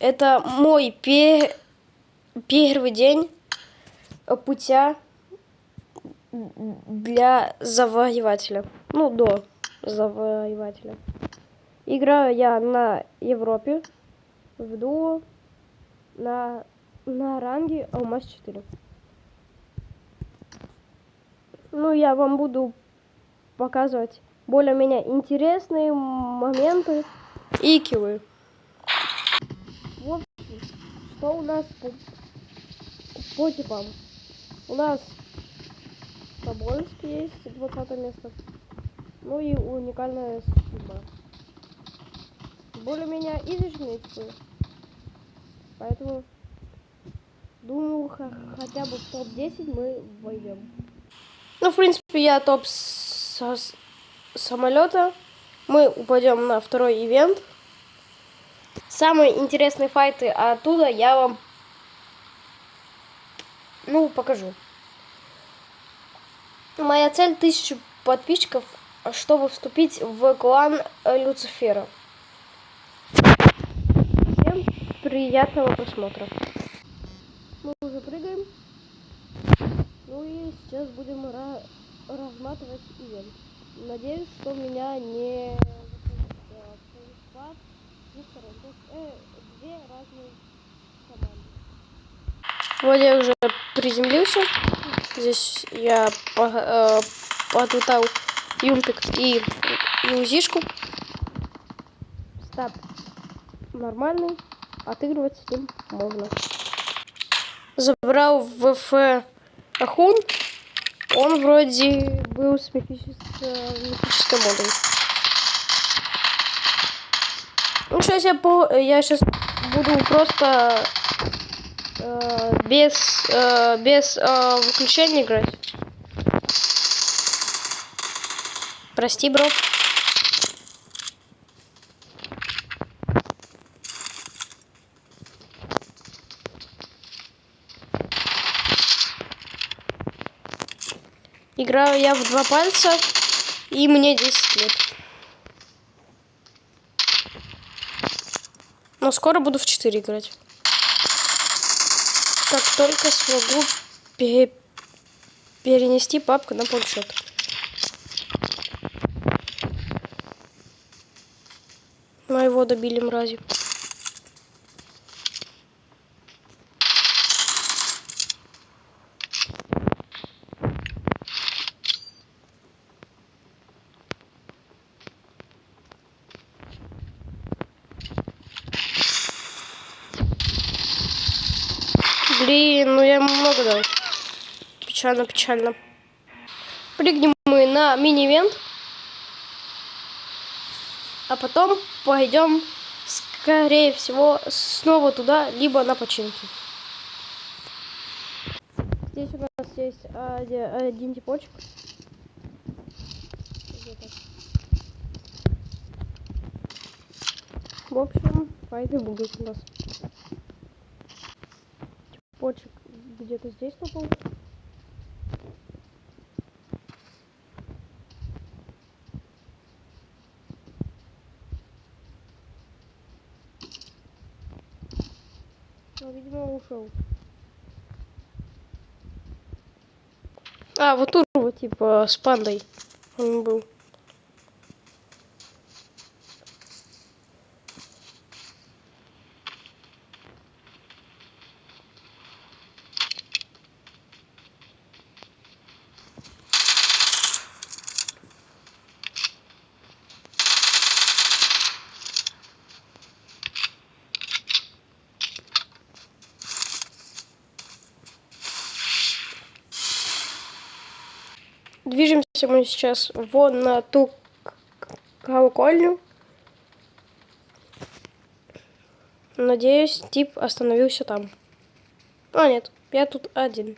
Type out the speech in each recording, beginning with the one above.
Это мой первый день путя для завоевателя. Ну, до завоевателя. Играю я на Европе в дуо на ранге Алмаз 4. Ну, я вам буду показывать более-менее интересные моменты и киллы. Вот что у нас по типам. У нас Тобольск есть, 20 место. Ну и уникальная судьба. Более-менее изичные типы. Поэтому думаю, хотя бы в топ-10 мы войдем. Ну, в принципе, я топ самолета. Мы упадем на второй ивент. Самые интересные файты оттуда я вам покажу. Моя цель 1000 подписчиков, чтобы вступить в клан Люцифера. Всем приятного просмотра. Мы уже прыгаем. Ну и сейчас будем разматывать ивент. Надеюсь, что меня не две разные команды. Вот я уже приземлился. Здесь я подлетал юмпик и узишку. Стат нормальный. Отыгрывать с ним можно. Забрал ВФ Ахун. Он вроде был с мифической модой. Ну, сейчас я сейчас буду просто без выключения играть. Прости, бро. Играю я в 2 пальца, и мне 10 лет. Но скоро буду в 4 играть. Как только смогу перенести папку на планшет. Моего добили мрази. Блин, ну я ему много дал. Печально, печально. Прыгнем мы на мини-ивент. А потом пойдем, скорее всего, снова туда, либо на починки. Здесь у нас есть один типочек. В общем, файты будут у нас. Типочек где-то здесь напал. Но, видимо, ушел. А, вот тут вот, типа, с пандой он был. Движемся мы сейчас вон на ту колокольню. Надеюсь, тип остановился там. А, нет, я тут один.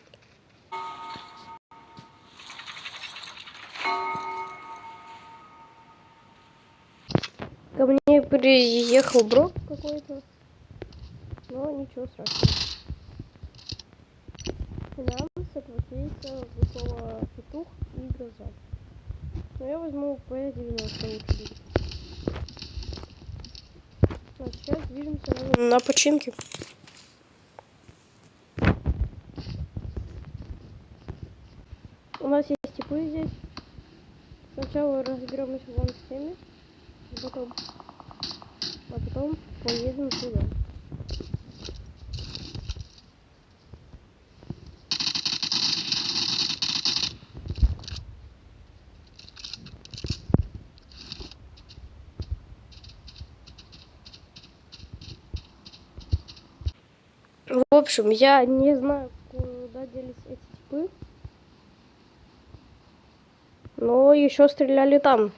Ко мне приехал брок какой-то. Но ничего страшного. Нам согласился выпала петух и гроза. Но я возьму P90 лучше. сейчас движемся на починки. У нас есть типы здесь. Сначала разберемся вон с теми, а потом поедем туда. В общем, я не знаю, куда делись эти типы, но еще стреляли там,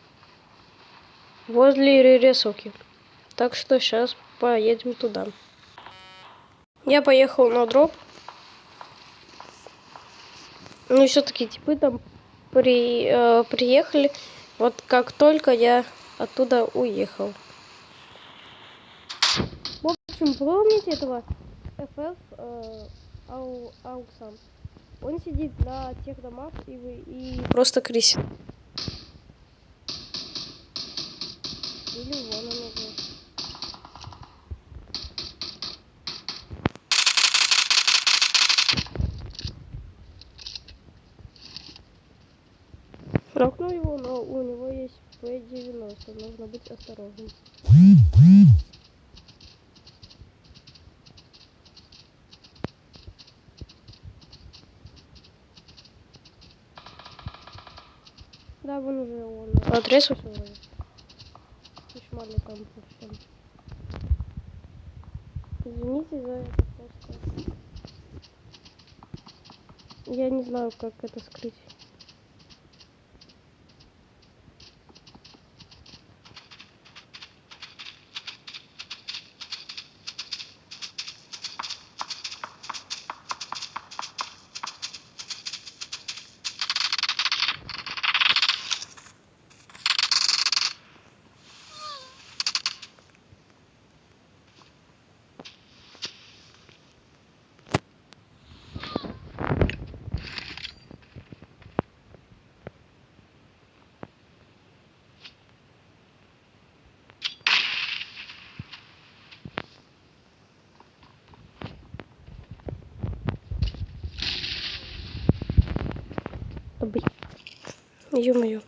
возле ресовки. Так что сейчас поедем туда. Я поехал на дроп. Ну, все-таки типы там приехали. Вот как только я оттуда уехал. В общем, помните этого FF Ауксан? Он сидит на тех домах и просто крисит. Или вон он уже. Рокнул его, но у него есть P90. Нужно быть осторожным. Да, вон уже он отрезался вроде. Кошмарный там просто. Извините за это просто. Я не знаю, как это скрыть. Ё-моё.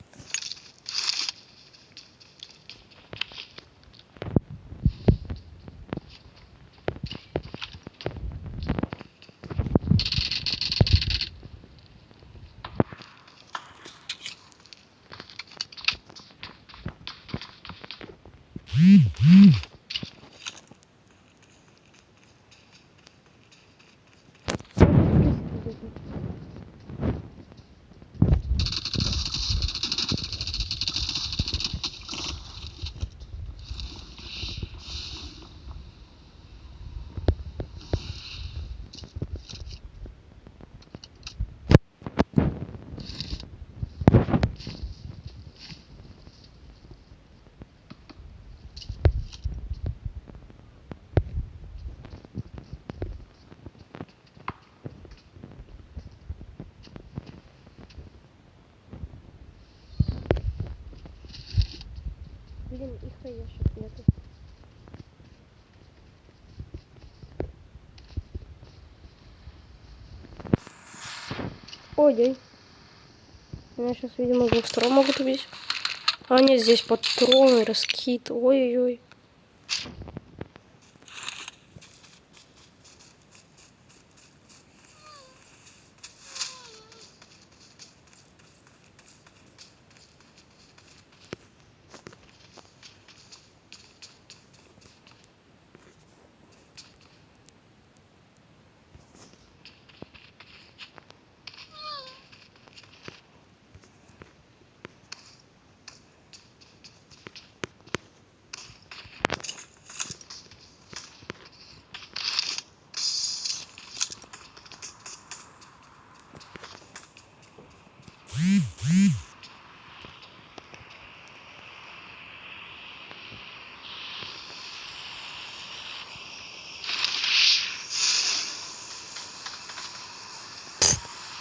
Блин, их хаешек нету. Ой-ой. Меня сейчас, видимо, с двух сторон могут убить. А нет, здесь патроны, раскид. Ой-ой-ой.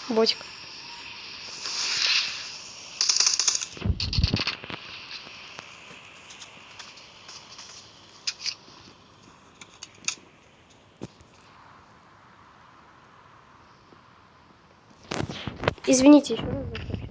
Ботик. Извините еще раз за сообщение.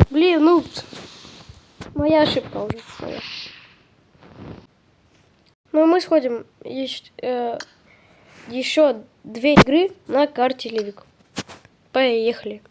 Блин, ну, моя ошибка уже. Моя. Ну, мы сходим еще 2 игры на карте Ливик. Поехали.